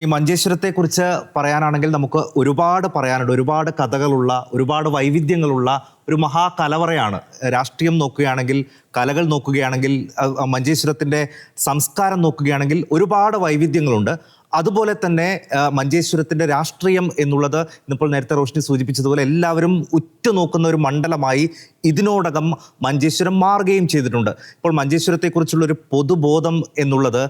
ഈ മഞ്ചേശ്വരത്തെക്കുറിച്ച് പറയാനാണെങ്കിൽ നമുക്ക് ഒരുപാട് പറയാനുണ്ട്. ഒരുപാട് കഥകളുള്ള, ഒരുപാട് വൈവിധ്യങ്ങളുള്ള ഒരു മഹാകലവറയാണ്. രാഷ്ട്രീയം നോക്കുകയാണെങ്കിൽ, കലകൾ നോക്കുകയാണെങ്കിൽ, മഞ്ചേശ്വരത്തിൻ്റെ സംസ്കാരം നോക്കുകയാണെങ്കിൽ ഒരുപാട് വൈവിധ്യങ്ങളുണ്ട്. അതുപോലെ തന്നെ മഞ്ചേശ്വരത്തിൻ്റെ രാഷ്ട്രീയം എന്നുള്ളത് ഇന്നിപ്പോൾ നേരത്തെ റോഷ്നി സൂചിപ്പിച്ചതുപോലെ എല്ലാവരും ഉറ്റുനോക്കുന്ന ഒരു മണ്ഡലമായി ഇതിനോടകം മഞ്ചേശ്വരം മാറുകയും ചെയ്തിട്ടുണ്ട്. ഇപ്പോൾ മഞ്ചേശ്വരത്തെക്കുറിച്ചുള്ളൊരു പൊതുബോധം എന്നുള്ളത്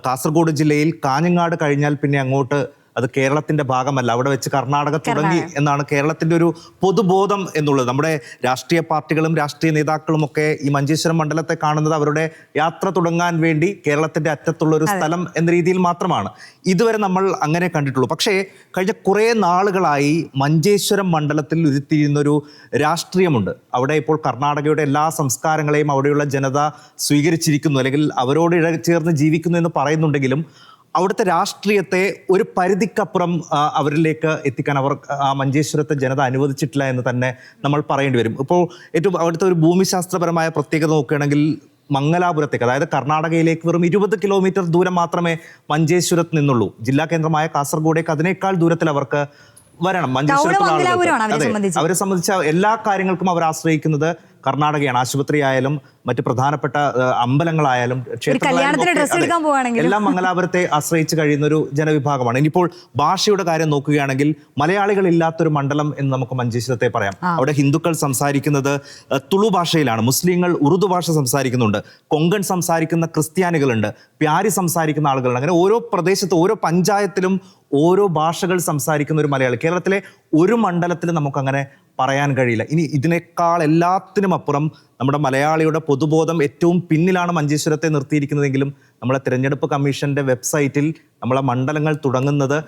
കാസർഗോഡ് ജില്ലയിൽ കാഞ്ഞങ്ങാട് കഴിഞ്ഞാൽ പിന്നെ അങ്ങോട്ട് അത് കേരളത്തിന്റെ ഭാഗമല്ല, അവിടെ വെച്ച് കർണാടക തുടങ്ങി എന്നാണ് കേരളത്തിന്റെ ഒരു പൊതുബോധം എന്നുള്ളത്. നമ്മുടെ രാഷ്ട്രീയ പാർട്ടികളും രാഷ്ട്രീയ നേതാക്കളും ഒക്കെ ഈ മഞ്ചേശ്വരം മണ്ഡലത്തെ കാണുന്നത് അവരുടെ യാത്ര തുടങ്ങാൻ വേണ്ടി കേരളത്തിന്റെ അറ്റത്തുള്ള ഒരു സ്ഥലം എന്ന രീതിയിൽ മാത്രമാണ്. ഇതുവരെ നമ്മൾ അങ്ങനെ കണ്ടിട്ടുള്ളൂ. പക്ഷേ കഴിഞ്ഞ കുറേ നാളുകളായി മഞ്ചേശ്വരം മണ്ഡലത്തിൽ ഉരുത്തിരിയുന്നൊരു രാഷ്ട്രീയമുണ്ട്. അവിടെ ഇപ്പോൾ കർണാടകയുടെ എല്ലാ സംസ്കാരങ്ങളെയും അവിടെയുള്ള ജനത സ്വീകരിച്ചിരിക്കുന്നു, അല്ലെങ്കിൽ അവരോട് ഇഴചേർന്ന് ജീവിക്കുന്നു എന്ന് പറയുന്നുണ്ടെങ്കിലും അവിടുത്തെ രാഷ്ട്രീയത്തെ ഒരു പരിധിക്കപ്പുറം അവരിലേക്ക് എത്തിക്കാൻ ആ മഞ്ചേശ്വരത്തെ ജനത അനുവദിച്ചിട്ടില്ല എന്ന് തന്നെ നമ്മൾ പറയേണ്ടി വരും. ഇപ്പോൾ ഏറ്റവും അവിടുത്തെ ഒരു ഭൂമിശാസ്ത്രപരമായ പ്രത്യേകത നോക്കുകയാണെങ്കിൽ മംഗലാപുരത്തേക്ക്, അതായത് കർണാടകയിലേക്ക് വെറും 20 കിലോമീറ്റർ ദൂരം മാത്രമേ മഞ്ചേശ്വരത്ത് നിന്നുള്ളൂ. ജില്ലാ കേന്ദ്രമായ കാസർഗോഡേക്ക് അതിനേക്കാൾ ദൂരത്തിൽ അവർക്ക് വരണം. മഞ്ചേശ്വരത്തുള്ള അവരെ സംബന്ധിച്ച എല്ലാ കാര്യങ്ങൾക്കും അവർ ആശ്രയിക്കുന്നത് കർണാടകയാണ്. ആശുപത്രി ആയാലും മറ്റ് പ്രധാനപ്പെട്ട അമ്പലങ്ങളായാലും എല്ലാം മംഗലാപുരത്തെ ആശ്രയിച്ച് കഴിയുന്ന ഒരു ജനവിഭാഗമാണ്. ഇനിയിപ്പോൾ ഭാഷയുടെ കാര്യം നോക്കുകയാണെങ്കിൽ മലയാളികളില്ലാത്തൊരു മണ്ഡലം എന്ന് നമുക്ക് മഞ്ചേശ്വരത്തെ പറയാം. അവിടെ ഹിന്ദുക്കൾ സംസാരിക്കുന്നത് തുളു ഭാഷയിലാണ്, മുസ്ലിങ്ങൾ ഉറുദു ഭാഷ സംസാരിക്കുന്നുണ്ട്, കൊങ്കൺ സംസാരിക്കുന്ന ക്രിസ്ത്യാനികളുണ്ട്, പ്യാരി സംസാരിക്കുന്ന ആളുകളുണ്ട്. അങ്ങനെ ഓരോ പ്രദേശത്ത് ഓരോ പഞ്ചായത്തിലും ഓരോ ഭാഷകൾ സംസാരിക്കുന്ന ഒരു മലയാളി കേരളത്തിലെ ഒരു മണ്ഡലത്തിലും നമുക്കങ്ങനെ പറയാൻ കഴിയില്ല. ഇനി ഇതിനേക്കാൾ എല്ലാത്തിനും അപ്പുറം നമ്മുടെ മലയാളിയുടെ പൊതുബോധം ഏറ്റവും പിന്നിലാണ് മഞ്ചേശ്വരത്തെ നിർത്തിയിരിക്കുന്നതെങ്കിലും നമ്മളെ തിരഞ്ഞെടുപ്പ് കമ്മീഷന്റെ വെബ്സൈറ്റിൽ നമ്മളെ മണ്ഡലങ്ങൾ തുടങ്ങുന്നത്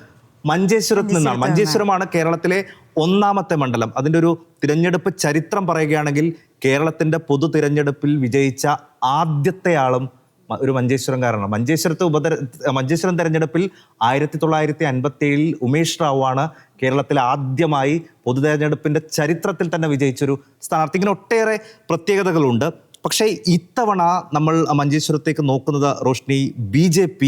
മഞ്ചേശ്വരത്ത് നിന്നാണ്. മഞ്ചേശ്വരമാണ് കേരളത്തിലെ ഒന്നാമത്തെ മണ്ഡലം. അതിൻ്റെ ഒരു തിരഞ്ഞെടുപ്പ് ചരിത്രം പറയുകയാണെങ്കിൽ കേരളത്തിൻ്റെ പൊതു തിരഞ്ഞെടുപ്പിൽ വിജയിച്ച ആദ്യത്തെ ആളും ഒരു മഞ്ചേശ്വരംകാരനാണ്. മഞ്ചേശ്വരം തെരഞ്ഞെടുപ്പിൽ 1957 ഉമേഷ് റാവു ആണ് കേരളത്തിൽ ആദ്യമായി പൊതു തെരഞ്ഞെടുപ്പിന്റെ ചരിത്രത്തിൽ തന്നെ വിജയിച്ചൊരു സ്ഥാനാർത്ഥി. ഇങ്ങനെ ഒട്ടേറെ പ്രത്യേകതകളുണ്ട്. പക്ഷേ ഇത്തവണ നമ്മൾ മഞ്ചേശ്വരത്തേക്ക് നോക്കുന്നത് റോഷ്നി, BJP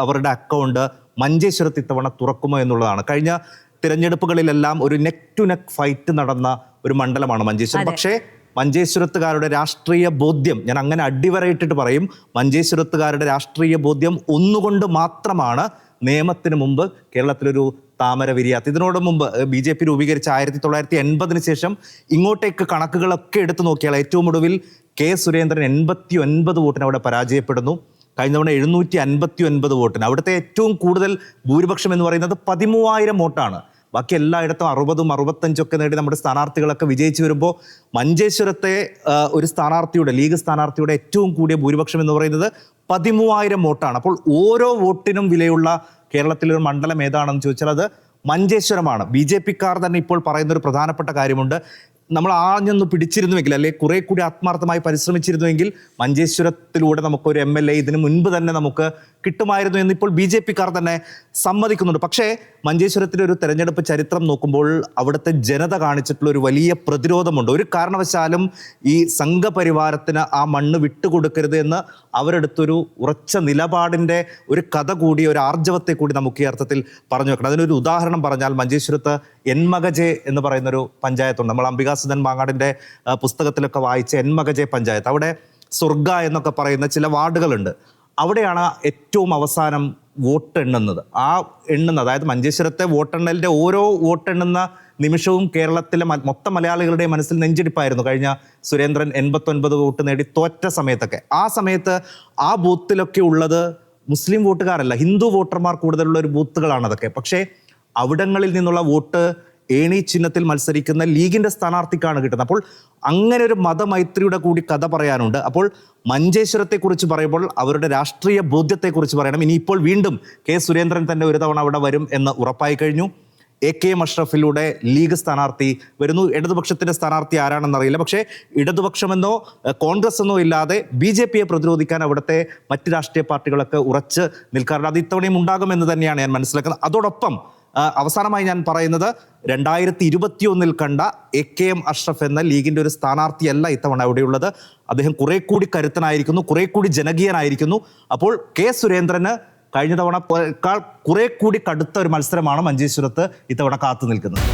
അവരുടെ അക്കൗണ്ട് മഞ്ചേശ്വരത്ത് ഇത്തവണ തുറക്കുമോ എന്നുള്ളതാണ്. കഴിഞ്ഞ തിരഞ്ഞെടുപ്പുകളിലെല്ലാം ഒരു നെക്ക് ടു നെക്ക് ഫൈറ്റ് നടന്ന ഒരു മണ്ഡലമാണ് മഞ്ചേശ്വരം. പക്ഷേ മഞ്ചേശ്വരത്തുകാരുടെ രാഷ്ട്രീയ ബോധ്യം, ഞാൻ അങ്ങനെ അടിവരയിട്ടിട്ട് പറയും, മഞ്ചേശ്വരത്തുകാരുടെ രാഷ്ട്രീയ ബോധ്യം ഒന്നുകൊണ്ട് മാത്രമാണ് നിയമത്തിന് മുമ്പ് കേരളത്തിലൊരു താമര വിരിയാത്ത. ഇതിനോട് മുമ്പ് BJP രൂപീകരിച്ച 1980 ശേഷം ഇങ്ങോട്ടേക്ക് കണക്കുകളൊക്കെ എടുത്തു നോക്കിയാൽ ഏറ്റവും ഒടുവിൽ K. സുരേന്ദ്രൻ 89 വോട്ടിന് അവിടെ പരാജയപ്പെടുന്നു. കഴിഞ്ഞ തവണ 759 വോട്ടിന്. അവിടുത്തെ ഏറ്റവും കൂടുതൽ ഭൂരിപക്ഷം എന്ന് പറയുന്നത് 13,000 വോട്ടാണ്. ബാക്കി എല്ലായിടത്തും 60, 65 നേടി നമ്മുടെ സ്ഥാനാർത്ഥികളൊക്കെ വിജയിച്ചു വരുമ്പോൾ മഞ്ചേശ്വരത്തെ ഒരു സ്ഥാനാർത്ഥിയുടെ, ലീഗ് സ്ഥാനാർത്ഥിയുടെ ഏറ്റവും കൂടിയ ഭൂരിപക്ഷം എന്ന് പറയുന്നത് 13,000 വോട്ടാണ്. അപ്പോൾ ഓരോ വോട്ടിനും വിലയുള്ള കേരളത്തിലൊരു മണ്ഡലം ഏതാണെന്ന് ചോദിച്ചാൽ അത് മഞ്ചേശ്വരമാണ്. BJPക്കാർ തന്നെ ഇപ്പോൾ പറയുന്നൊരു പ്രധാനപ്പെട്ട കാര്യമുണ്ട്. നമ്മൾ ആഞ്ഞൊന്ന് പിടിച്ചിരുന്നുവെങ്കിൽ, അല്ലെങ്കിൽ കുറെ കൂടി ആത്മാർത്ഥമായി പരിശ്രമിച്ചിരുന്നുവെങ്കിൽ മഞ്ചേശ്വരത്തിലൂടെ നമുക്കൊരു MLA ഇതിന് മുൻപ് തന്നെ നമുക്ക് കിട്ടുമായിരുന്നു എന്ന് ഇപ്പോൾ BJPക്കാർ തന്നെ സമ്മതിക്കുന്നുണ്ട്. പക്ഷേ മഞ്ചേശ്വരത്തിൻ്റെ ഒരു തെരഞ്ഞെടുപ്പ് ചരിത്രം നോക്കുമ്പോൾ അവിടുത്തെ ജനത കാണിച്ചിട്ടുള്ള ഒരു വലിയ പ്രതിരോധമുണ്ട്. ഒരു കാരണവശാലും ഈ സംഘപരിവാരത്തിന് ആ മണ്ണ് വിട്ടുകൊടുക്കരുത് എന്ന് അവരെടുത്തൊരു ഉറച്ച നിലപാടിൻ്റെ ഒരു കഥ കൂടി, ഒരു ആർജവത്തെ കൂടി നമുക്ക് ഈ അർത്ഥത്തിൽ പറഞ്ഞു വെക്കണം. അതിനൊരു ഉദാഹരണം പറഞ്ഞാൽ മഞ്ചേശ്വരത്ത് എൻമകജെ എന്ന് പറയുന്നൊരു പഞ്ചായത്തുണ്ട്. നമ്മൾ അംബികാസുധൻ മാങ്ങാടിൻ്റെ പുസ്തകത്തിലൊക്കെ വായിച്ച എൻമകജെ പഞ്ചായത്ത്. അവിടെ സ്വർഗ എന്നൊക്കെ പറയുന്ന ചില വാർഡുകളുണ്ട്. അവിടെയാണ് ഏറ്റവും അവസാനം വോട്ട് എണ്ണുന്നത്. അതായത് മഞ്ചേശ്വരത്തെ വോട്ടെണ്ണലിൻ്റെ ഓരോ വോട്ടെണ്ണുന്ന നിമിഷവും കേരളത്തിലെ മൊത്തം മലയാളികളുടെ മനസ്സിൽ നെഞ്ചിടിപ്പായിരുന്നു. കഴിഞ്ഞ സുരേന്ദ്രൻ 89 വോട്ട് നേടി തോറ്റ സമയത്തൊക്കെ. ആ സമയത്ത് ആ ബൂത്തിലൊക്കെ ഉള്ളത് മുസ്ലിം വോട്ടുകാരല്ല, ഹിന്ദു വോട്ടർമാർ കൂടുതലുള്ള ഒരു ബൂത്തുകളാണ് അതൊക്കെ. പക്ഷേ അവിടങ്ങളിൽ നിന്നുള്ള വോട്ട് ഏണി ചിഹ്നത്തിൽ മത്സരിക്കുന്ന ലീഗിന്റെ സ്ഥാനാർത്ഥിക്കാണ് കിട്ടുന്നത്. അപ്പോൾ അങ്ങനെ ഒരു മതമൈത്രിയുടെ കൂടി കഥ പറയാനുണ്ട്. അപ്പോൾ മഞ്ചേശ്വരത്തെക്കുറിച്ച് പറയുമ്പോൾ അവരുടെ രാഷ്ട്രീയ ബോധ്യത്തെക്കുറിച്ച് പറയണം. ഇനിയിപ്പോൾ വീണ്ടും K. സുരേന്ദ്രൻ തന്നെ ഒരു തവണ അവിടെ വരും എന്ന് ഉറപ്പായി കഴിഞ്ഞു. AKM അഷ്റഫിലൂടെ ലീഗ് സ്ഥാനാർത്ഥി വരുന്നു. ഇടതുപക്ഷത്തിന്റെ സ്ഥാനാർത്ഥി ആരാണെന്നറിയില്ല. പക്ഷേ ഇടതുപക്ഷമെന്നോ കോൺഗ്രസ് എന്നോ ഇല്ലാതെ BJPയെ പ്രതിരോധിക്കാൻ അവിടുത്തെ മറ്റ് രാഷ്ട്രീയ പാർട്ടികളൊക്കെ ഉറച്ച് നിൽക്കാറുണ്ട്. അത് ഇത്തവണയും ഉണ്ടാകുമെന്ന് തന്നെയാണ് ഞാൻ മനസ്സിലാക്കുന്നത്. അതോടൊപ്പം അവസാനമായി ഞാൻ പറയുന്നത് 2021 കണ്ട AKM അഷ്റഫ് എന്ന ലീഗിന്റെ ഒരു സ്ഥാനാർത്ഥിയല്ല ഇത്തവണ അവിടെയുള്ളത്. അദ്ദേഹം കുറെ കൂടി കരുത്തനായിരിക്കുന്നു, കുറെ കൂടി ജനകീയനായിരിക്കുന്നു. അപ്പോൾ K. സുരേന്ദ്രന് കഴിഞ്ഞ തവണ കുറെ കൂടി കടുത്ത ഒരു മത്സരമാണ് മഞ്ചേശ്വരത്ത് ഇത്തവണ കാത്തു നിൽക്കുന്നത്.